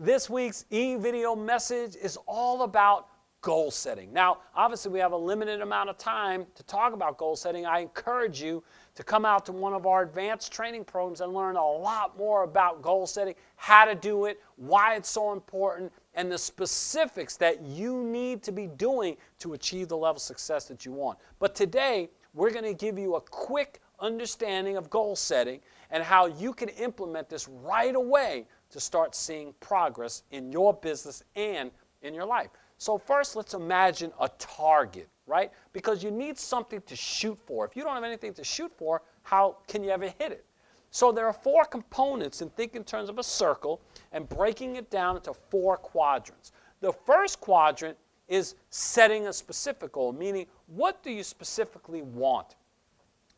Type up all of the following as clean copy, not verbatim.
This week's e-video message is all about goal setting. Now, obviously, we have a limited amount of time to talk about goal setting. I encourage you to come out to one of our advanced training programs and learn a lot more about goal setting, how to do it, why it's so important, and the specifics that you need to be doing to achieve the level of success that you want. But today, we're going to give you a quick understanding of goal setting and how you can implement this right away to start seeing progress in your business and in your life. So first, let's imagine a target, right? Because you need something to shoot for. If you don't have anything to shoot for, how can you ever hit it? So there are 4 components, and think in terms of a circle and breaking it down into 4 quadrants. The first quadrant is setting a specific goal, meaning what do you specifically want?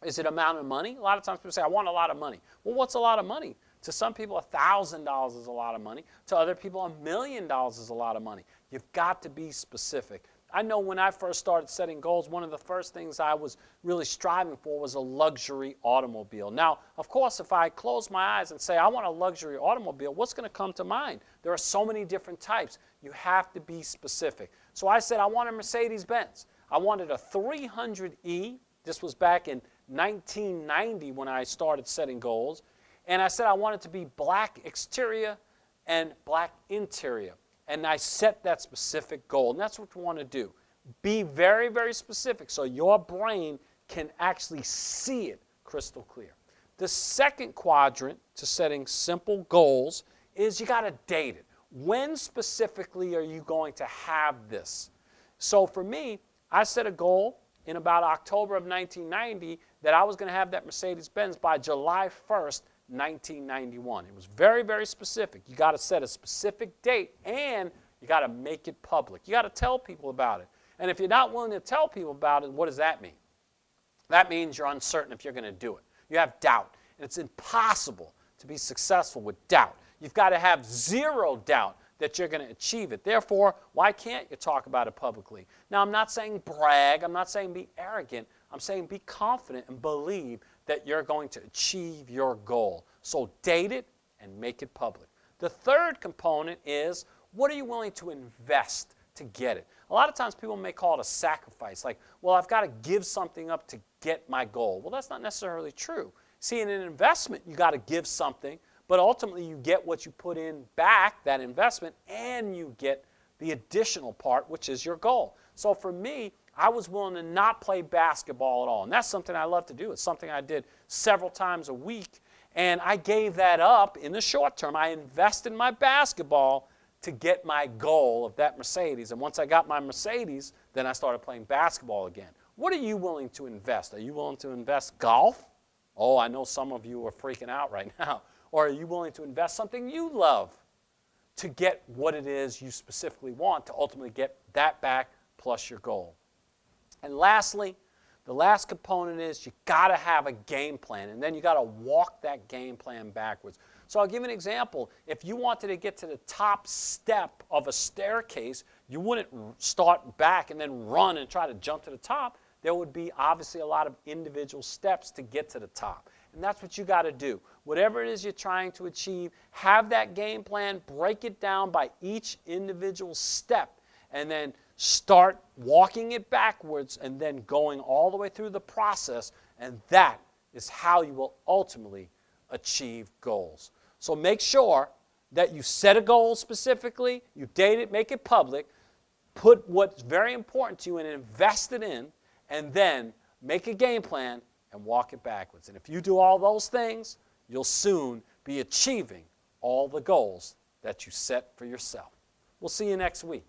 Is it amount of money? A lot of times people say, I want a lot of money. Well, what's a lot of money? To some people, $1,000 is a lot of money. To other people, $1 million is a lot of money. You've got to be specific. I know when I first started setting goals, one of the first things I was really striving for was a luxury automobile. Now, of course, if I close my eyes and say, I want a luxury automobile, what's going to come to mind? There are so many different types. You have to be specific. So I said, I want a Mercedes-Benz. I wanted a 300E. This was back in 1990 when I started setting goals. And I said I want it to be black exterior and black interior. And I set that specific goal. And that's what you want to do. Be very, very specific so your brain can actually see it crystal clear. The second quadrant to setting simple goals is you got to date it. When specifically are you going to have this? So for me, I set a goal in about October of 1990 that I was going to have that Mercedes-Benz by July 1st, 1991. It was very, very specific. You got to set a specific date and you got to make it public. You got to tell people about it. And if you're not willing to tell people about it, what does that mean? That means you're uncertain if you're going to do it. You have doubt. And it's impossible to be successful with doubt. You've got to have zero doubt that you're going to achieve it. Therefore, why can't you talk about it publicly? Now, I'm not saying brag. I'm not saying be arrogant. I'm saying be confident and believe that you're going to achieve your goal. So date it and make it public. The third component is, what are you willing to invest to get it? A lot of times people may call it a sacrifice, like, well, I've got to give something up to get my goal. Well, that's not necessarily true. See, in an investment, you got to give something, but ultimately you get what you put in back, that investment, and you get the additional part, which is your goal. So for me, I was willing to not play basketball at all. And that's something I love to do. It's something I did several times a week. And I gave that up in the short term. I invested in my basketball to get my goal of that Mercedes. And once I got my Mercedes, then I started playing basketball again. What are you willing to invest? Are you willing to invest golf? Oh, I know some of you are freaking out right now. Or are you willing to invest something you love to get what it is you specifically want to ultimately get that back plus your goal? And lastly, the last component is you got to have a game plan, and then you got to walk that game plan backwards. So I'll give you an example. If you wanted to get to the top step of a staircase, you wouldn't start back and then run and try to jump to the top. There would be obviously a lot of individual steps to get to the top. And that's what you got to do. Whatever it is you're trying to achieve, have that game plan, break it down by each individual step, and then start walking it backwards and then going all the way through the process, and that is how you will ultimately achieve goals. So make sure that you set a goal specifically, you date it, make it public, put what's very important to you and invest it in, and then make a game plan and walk it backwards. And if you do all those things, you'll soon be achieving all the goals that you set for yourself. We'll see you next week.